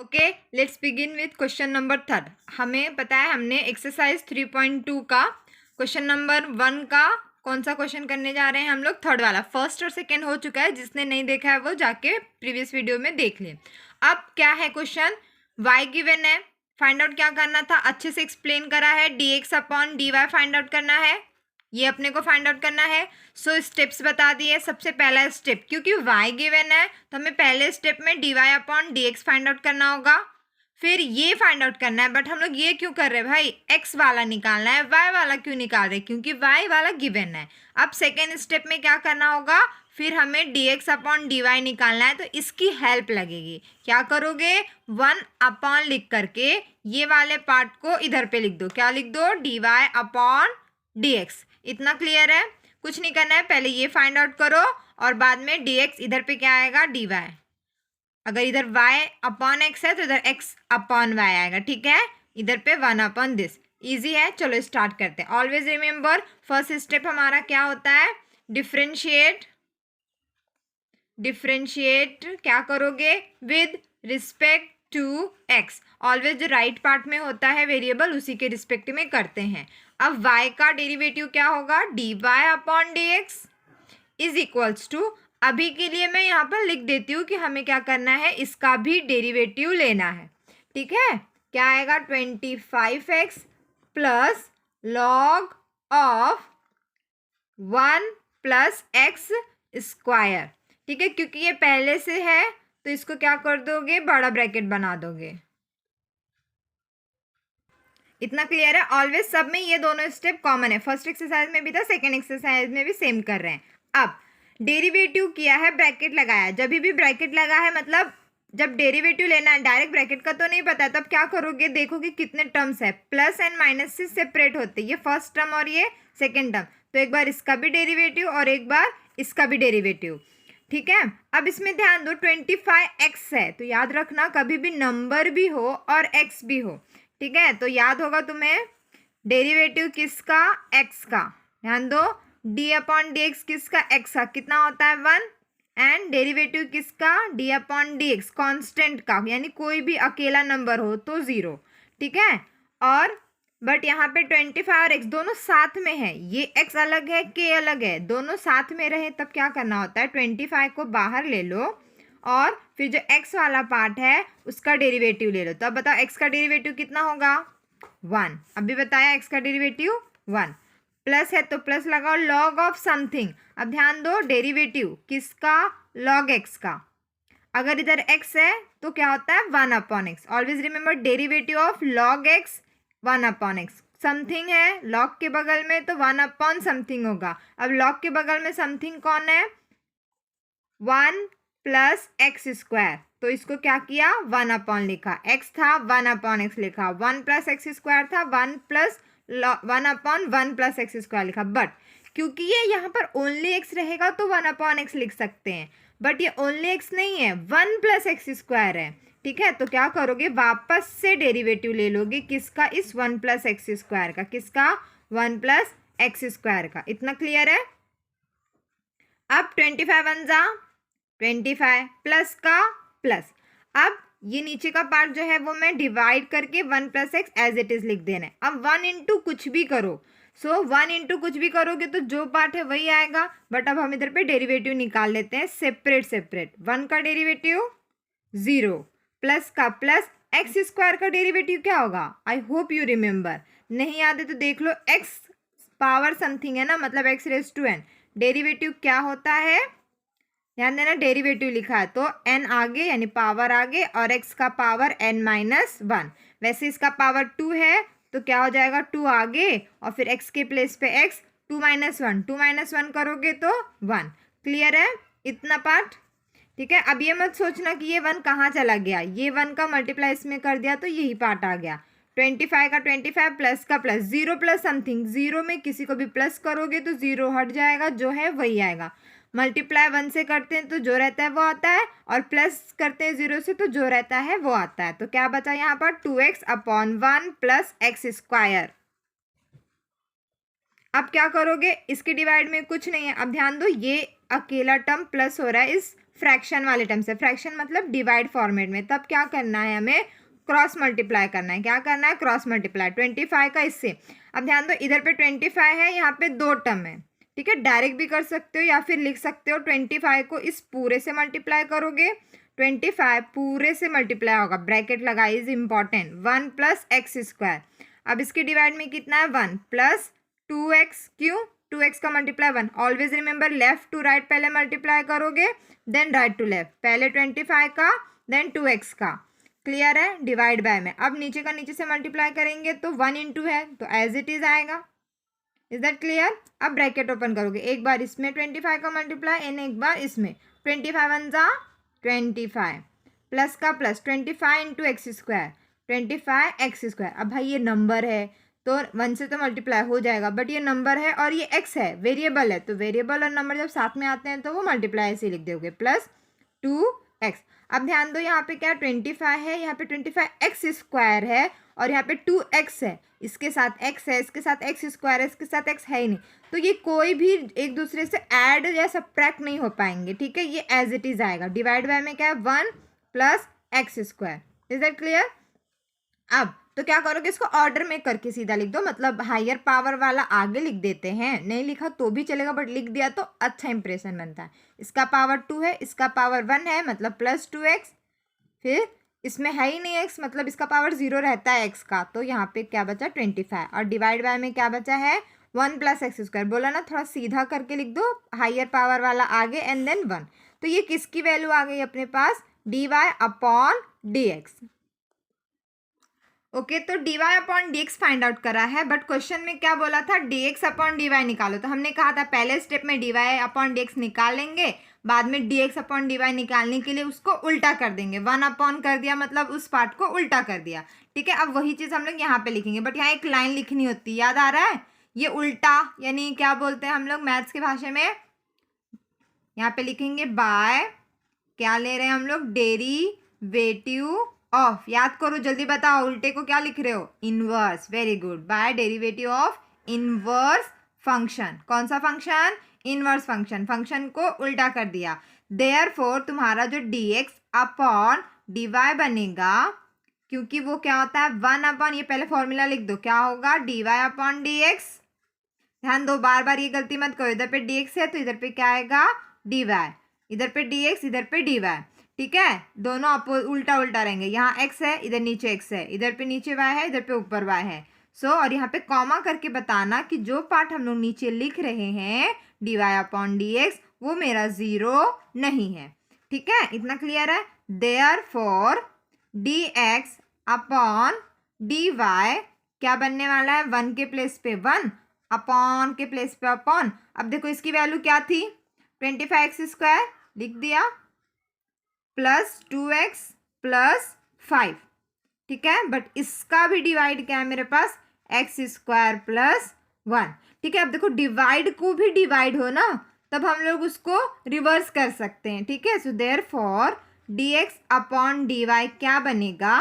Okay, let's begin with question number 3। हमें पता है हमने एक्सरसाइज 3.2 का क्वेश्चन नंबर 1 का कौन सा क्वेश्चन करने जा रहे हैं हम लोग, थर्ड वाला। फर्स्ट और सेकंड हो चुका है, जिसने नहीं देखा है वो जाके प्रीवियस वीडियो में देख ले। अब क्या है क्वेश्चन, y गिवन है, फाइंड आउट क्या करना था, अच्छे से एक्सप्लेन करा है, dx upon dy find out करना है, ये अपने को फाइंड आउट करना है। सो स्टेप्स बता दिए। सबसे पहला स्टेप, क्योंकि y गिवन है तो हमें पहले स्टेप में dy upon dx find out करना होगा, फिर ये फाइंड आउट करना है। बट हम लोग ये क्यों कर रहे हैं भाई, x वाला निकालना है, y वाला क्यों निकाल रहे हैं, क्योंकि y वाला गिवन है। अब सेकेंड स्टेप में क्या करना होगा, फिर हमें dx अपॉन dy निकालना है, तो इसकी हेल्प लगेगी। क्या करोगे, 1 अपॉन लिख करके ये वाले पार्ट को इधर पे लिख दो। क्या लिख दो, dy अपॉन dx। इतना क्लियर है, कुछ नहीं करना है, पहले ये फाइंड आउट करो और बाद में dx, इधर पे क्या आएगा dy। अगर इधर y अपॉन x है तो इधर x अपॉन y आएगा, ठीक है। इधर पे 1 अपॉन दिस, ईजी है। चलो स्टार्ट करते हैं। ऑलवेज रिमेंबर, फर्स्ट स्टेप हमारा क्या होता है, डिफरेंशिएट। डिफरेंशिएट क्या करोगे, with respect to x। Always जो राइट पार्ट में होता है वेरिएबल, उसी के रिस्पेक्ट में करते हैं। अब y का डेरिवेटिव क्या होगा, dy upon dx is equals to, अभी के लिए मैं यहाँ पर लिख देती हूँ कि हमें क्या करना है, इसका भी डेरिवेटिव लेना है, ठीक है। क्या आएगा, 25x plus log of 1 plus x square, ठीक है। क्योंकि ये पहले से है तो इसको क्या कर दोगे, बड़ा ब्रैकेट बना दोगे। इतना क्लियर है। ऑलवेज सब में ये दोनों स्टेप कॉमन है, फर्स्ट एक्सरसाइज में भी था, सेकेंड एक्सरसाइज में भी सेम कर रहे हैं। अब डेरिवेटिव किया है, ब्रैकेट लगाया। जब भी ब्रैकेट लगा है मतलब जब डेरिवेटिव लेना है, डायरेक्ट ब्रैकेट का तो नहीं पता है, तब क्या करोगे, देखोगे कितने टर्म्स है, प्लस एंड माइनस से सेपरेट होते हैं, ये फर्स्ट टर्म और ये सेकेंड टर्म। तो एक बार इसका भी डेरिवेटिव और एक बार इसका भी डेरिवेटिव, ठीक है। अब इसमें ध्यान दो, 25x है तो याद रखना कभी भी नंबर भी हो और x भी हो, ठीक है। तो याद होगा तुम्हें डेरिवेटिव किसका, x का। ध्यान दो, d अपॉन डी एक्स किसका, x का, कितना होता है 1। एंड डेरिवेटिव किसका, d upon D x constant का, यानी कोई भी अकेला नंबर हो तो 0, ठीक है। और बट यहाँ पे 25 और x दोनों साथ में है, ये x अलग है, k अलग है, दोनों साथ में रहे तब क्या करना होता है, 25 को बाहर ले लो और फिर जो x वाला पार्ट है उसका डेरिवेटिव ले लो। तो अब बताओ x का डेरिवेटिव कितना होगा, 1। अभी बताया x का डेरिवेटिव 1, प्लस है तो प्लस लगाओ, लॉग ऑफ समथिंग। अब ध्यान दो, डेरिवेटिव किसका, लॉग x का। अगर इधर x है तो क्या होता है, 1 upon x. Always remember, derivative of log x 1 upon x. Something है लॉग के बगल में तो 1 अपॉन समथिंग होगा। अब लॉग के बगल में समथिंग कौन है, 1 प्लस एक्स स्क्वायर, तो इसको क्या किया, 1 अपॉन लिखा, x था 1 अपॉन एक्स लिखा, 1 प्लस एक्स स्क्वायर था 1 plus 1 upon 1 plus x square लिखा। बट क्योंकि ये यहाँ पर ओनली x रहेगा तो 1 अपॉन एक्स लिख सकते हैं, बट ये ओनली x नहीं है, 1 प्लस एक्स स्क्वायर है, ठीक है। तो क्या करोगे, वापस से डेरिवेटिव ले लोगे किसका, इस 1 प्लस एक्स स्क्वायर का, किसका, 1 प्लस एक्स स्क्वायर का। इतना क्लियर है। अब 25 1 जा 25 प्लस का प्लस। अब ये नीचे का पार्ट जो है वो मैं डिवाइड करके 1 plus x as it is लिख देना है। अब 1 इंटू कुछ भी करो, सो 1 इंटू कुछ भी करोगे तो जो पार्ट है वही आएगा। बट अब हम इधर पे डेरिवेटिव निकाल लेते हैं सेपरेट सेपरेट। 1 का डेरिवेटिव 0, प्लस का प्लस, एक्स स्क्वायर का डेरिवेटिव क्या होगा, आई होप यू रिमेंबर। नहीं याद है तो देख लो, एक्स पावर समथिंग है ना, मतलब x raise to n. Derivative क्या होता है, ध्यान देना, डेरिवेटिव लिखा है तो n आगे यानी पावर आगे और x का पावर n माइनस 1। वैसे इसका पावर 2 है तो क्या हो जाएगा, 2 आगे और फिर x के प्लेस पे x, 2 माइनस 1, 2 माइनस 1 करोगे तो 1। क्लियर है इतना पार्ट, ठीक है। अब ये मत सोचना कि ये 1 कहाँ चला गया, ये 1 का मल्टीप्लाई इसमें कर दिया तो यही पार्ट आ गया। 25 का 25 प्लस का प्लस, 0 प्लस समथिंग, 0 में किसी को भी प्लस करोगे तो 0 हट जाएगा, जो है वही आएगा। मल्टीप्लाई 1 से करते हैं तो जो रहता है वो आता है, और प्लस करते हैं 0 से तो जो रहता है वो आता है। तो क्या बचा यहाँ पर, 2x upon 1 plus x square. अब क्या करोगे, इसके डिवाइड में कुछ नहीं है। अब ध्यान दो, ये अकेला टर्म प्लस हो रहा है इस फ्रैक्शन वाले टर्म से, फ्रैक्शन मतलब डिवाइड फॉर्मेट में, तब क्या करना है हमें, क्रॉस मल्टीप्लाई करना है। क्या करना है, क्रॉस मल्टीप्लाई 25 का इससे। अब ध्यान दो, इधर पे 25 है, यहाँ पे 2 टर्म है, ठीक है। डायरेक्ट भी कर सकते हो या फिर लिख सकते हो 25 को इस पूरे से मल्टीप्लाई करोगे, 25 पूरे से मल्टीप्लाई होगा, ब्रैकेट लगा, is important, 1 plus x square. अब इसके डिवाइड में कितना है, 1 प्लस 2x, क्यों, 2x का multiply 1। Always remember left to right पहले मल्टीप्लाई करोगे, देन राइट टू लेफ्ट, पहले 25 का देन 2x का। क्लियर है, डिवाइड बाय में। अब नीचे का नीचे से मल्टीप्लाई करेंगे तो 1 इंटू है तो एज इट इज आएगा। Is that clear. अब ब्रैकेट ओपन करोगे, एक बार इसमें 25 का मल्टीप्लाई एंड एक बार इसमें, 25 1 जा 25 प्लस का plus 25 into x square, 25 x square. अब भाई ये नंबर है तो 1 से तो मल्टीप्लाई हो जाएगा, बट ये नंबर है और ये x है, वेरिएबल है, तो वेरिएबल और नंबर जब साथ में आते हैं तो वो मल्टीप्लाई ऐसे लिख दोगे, प्लस 2x। अब ध्यान दो, यहाँ पे क्या 25 है, यहाँ पे 25 एक्स स्क्वायर है और यहाँ पे 2x है, इसके साथ x है, इसके साथ एक्स स्क्वायर है, इसके साथ x है ही नहीं, तो ये कोई भी एक दूसरे से ऐड या सब्ट्रैक्ट नहीं हो पाएंगे, ठीक है। ये एज इट इज आएगा। डिवाइड बाय में क्या है, 1 plus x square. Is that clear. अब तो क्या करोगे, इसको ऑर्डर में करके सीधा लिख दो, मतलब हायर पावर वाला आगे लिख देते हैं, नहीं लिखा तो भी चलेगा बट लिख दिया तो अच्छा इंप्रेशन बनता है। इसका पावर 2 है, इसका पावर 1 है, मतलब प्लस 2x, फिर इसमें है ही नहीं x, मतलब इसका पावर 0 रहता है x का, तो यहाँ पे क्या बचा 25, और डिवाइड बाय में क्या बचा है 1 प्लस एक्स स्क्वायर। बोला ना थोड़ा सीधा करके लिख दो, हायर पावर वाला आगे एंड देन 1। तो ये किसकी वैल्यू आ गई अपने पास, dy अपॉन dx। ओके तो dy upon dx find out करा है, बट क्वेश्चन में क्या बोला था, dx अपॉन dy निकालो, तो हमने कहा था पहले स्टेप में dy अपॉन dx निकालेंगे, बाद में dx अपॉन dy निकालने के लिए उसको उल्टा कर देंगे, 1 अपॉन कर दिया मतलब उस पार्ट को उल्टा कर दिया, ठीक है। अब वही चीज़ हम लोग यहाँ पे लिखेंगे, बट यहाँ एक लाइन लिखनी होती है, याद आ रहा है, ये उल्टा यानी क्या बोलते हैं हम लोग मैथ्स की भाषा में, यहाँ पे लिखेंगे बाय, क्या ले रहे हैं हम लोग, डेरिवेटिव ऑफ, याद करो जल्दी बताओ, उल्टे को क्या लिख रहे हो, inverse, very good, by derivative of inverse function. कौन सा फंक्शन, इनवर्स फंक्शन, फंक्शन को उल्टा कर दिया। देयरफॉर तुम्हारा जो dx अपॉन dy बनेगा, क्योंकि वो क्या होता है 1 अपॉन, ये पहले फॉर्मूला लिख दो, क्या होगा dy अपॉन dx। ध्यान दो, बार बार ये गलती मत करो, इधर पे dx है तो इधर पे क्या आएगा dy, इधर पे dx इधर पे dy, ठीक है, दोनों उल्टा उल्टा रहेंगे, यहाँ x है इधर नीचे x है, इधर पे नीचे y है इधर पे ऊपर y है। सो और यहाँ पे कॉमा करके बताना कि जो पार्ट हम लोग नीचे लिख रहे हैं dy अपॉन dx वो मेरा 0 नहीं है, ठीक है, इतना क्लियर है। देयरफॉर dx अपॉन dy क्या बनने वाला है, 1 के प्लेस पे 1, अपॉन के प्लेस पे अपॉन। अब देखो इसकी वैल्यू क्या थी, 25 एक्स स्क्वायर लिख दिया, प्लस 2x प्लस 5, ठीक है, बट इसका भी डिवाइड क्या है मेरे पास, एक्स स्क्वायर प्लस 1, ठीक है। अब देखो डिवाइड को भी डिवाइड हो ना, तब हम लोग उसको रिवर्स कर सकते हैं, ठीक है। So therefore dx upon dy क्या बनेगा,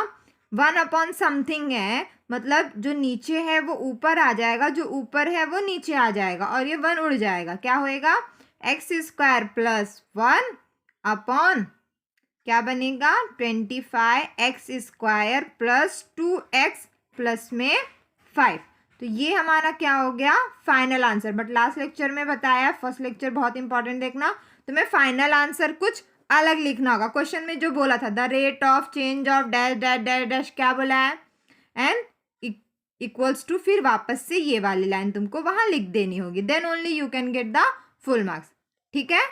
1 अपॉन समथिंग है, मतलब जो नीचे है वो ऊपर आ जाएगा, जो ऊपर है वो नीचे आ जाएगा और ये 1 उड़ जाएगा, क्या होएगा एक्स स्क्वायर प्लस 1 अपॉन क्या बनेगा 25 x square plus 2x plus में 5। तो ये हमारा क्या हो गया final answer. But last lecture में बताया, फर्स्ट लेक्चर बहुत इंपॉर्टेंट देखना, तुम्हें फाइनल आंसर कुछ अलग लिखना होगा। क्वेश्चन में जो बोला था the rate of change of dash dash dash dash क्या बोला है, एंड इक्वल्स टू, फिर वापस से ये वाली लाइन तुमको वहां लिख देनी होगी, then only you can get the full marks, ठीक है।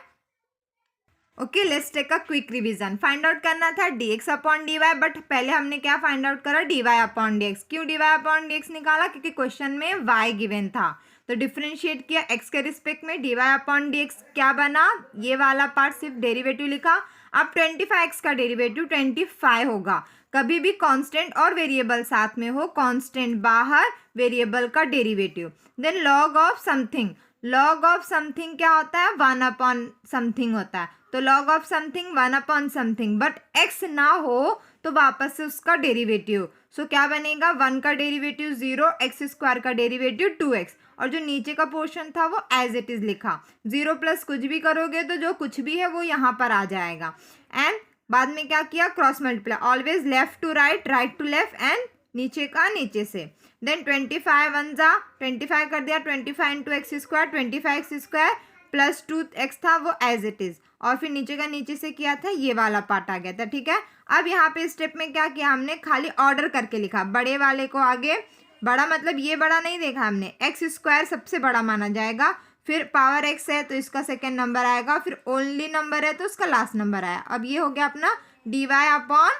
Okay let's take a quick revision. Find out करना था dx अपॉन dy, बट पहले हमने क्या फाइंड आउट करा dy अपॉन dx। क्यों dy अपॉन dx निकाला, क्योंकि क्वेश्चन में y गिवन था, तो डिफ्रेंशिएट किया x के रिस्पेक्ट में, dy अपॉन dx क्या बना, ये वाला पार्ट सिर्फ डेरिवेटिव लिखा। अब 25x का डेरिवेटिव 25 होगा, कभी भी कांस्टेंट और वेरिएबल साथ में हो, कांस्टेंट बाहर वेरिएबल का derivative. Then log of something, log of something क्या होता है 1 अपॉन समथिंग होता है, तो log of something 1 upon something, but x ना हो तो वापस से उसका डेरिवेटिव। सो क्या बनेगा 1 का डेरिवेटिव 0, एक्स स्क्वायर का डेरिवेटिव 2x, और जो नीचे का पोर्शन था वो एज इट इज़ लिखा। 0 प्लस कुछ भी करोगे तो जो कुछ भी है वो यहाँ पर आ जाएगा। एंड बाद में क्या किया, cross multiply, always left to right, right to left and नीचे का नीचे से। देन 25 वन जा 25 कर दिया, 25 into x square, 25 x square plus 2x था वो एज इट इज़, और फिर नीचे का नीचे से किया था, ये वाला पार्ट आ गया था। ठीक है, अब यहाँ पे स्टेप में क्या किया हमने, खाली ऑर्डर करके लिखा, बड़े वाले को आगे, बड़ा मतलब ये बड़ा नहीं देखा हमने, एक्स स्क्वायर सबसे बड़ा माना जाएगा, फिर पावर एक्स है तो इसका सेकेंड नंबर आएगा, फिर ओनली नंबर है तो उसका लास्ट नंबर आया। अब ये हो गया अपना dy upon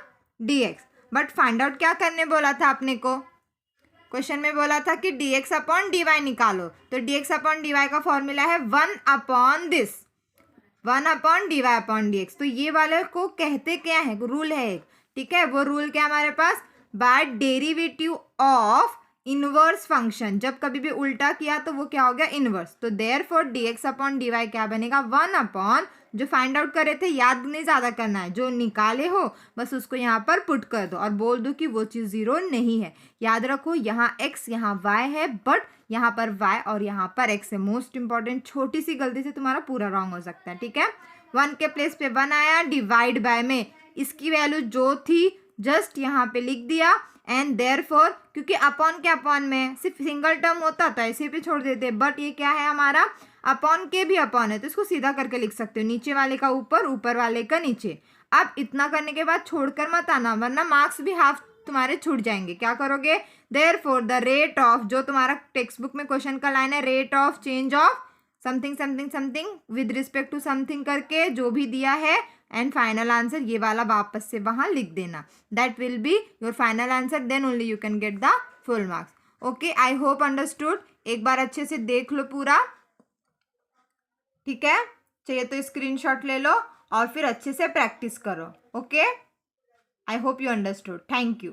dx। But find out क्या करने बोला था अपने को, क्वेश्चन में बोला था कि dx अपॉन dy निकालो, तो dx अपॉन dy का फॉर्मूला है 1 upon this, 1 upon dy upon dx। तो ये वाले को कहते क्या है, रूल है एक, ठीक है, वो रूल क्या हमारे पास, by derivative of inverse function, जब कभी भी उल्टा किया तो वो क्या हो गया, इनवर्स। तो देयरफॉर dx अपॉन dy क्या बनेगा, 1 अपॉन, जो फाइंड आउट करे थे याद नहीं ज़्यादा करना है, जो निकाले हो बस उसको यहाँ पर पुट कर दो और बोल दो कि वो चीज़ 0 नहीं है। याद रखो यहाँ x यहाँ y है, बट यहाँ पर y और यहाँ पर x है। मोस्ट इंपॉर्टेंट, छोटी सी गलती से तुम्हारा पूरा रॉन्ग हो सकता है। ठीक है, 1 के प्लेस पे 1 आया, डिवाइड बाय में इसकी वैल्यू जो थी जस्ट यहाँ पे लिख दिया, एंड देयरफॉर क्योंकि अपॉन के अपॉन में सिर्फ सिंगल टर्म होता तो ऐसे भी छोड़ देते, बट ये क्या है हमारा अपॉन के भी अपॉन है तो इसको सीधा करके लिख सकते हो, नीचे वाले का ऊपर, ऊपर वाले का नीचे। अब इतना करने के बाद छोड़कर मत आना वरना मार्क्स भी हाफ तुम्हारे छूट जाएंगे। क्या करोगे, देयरफॉर द रेट ऑफ, जो तुम्हारा टेक्स्ट बुक में क्वेश्चन का लाइन है, rate of change of something something something with respect to something करके जो भी दिया है, एंड फाइनल आंसर ये वाला वापस से वहां लिख देना, that will be your final answer, then only you can get the full marks. Okay, I hope understood. एक बार अच्छे से देख लो पूरा, ठीक है, चाहिए तो स्क्रीनशॉट ले लो और फिर अच्छे से प्रैक्टिस करो। Okay, I hope you understood, thank you.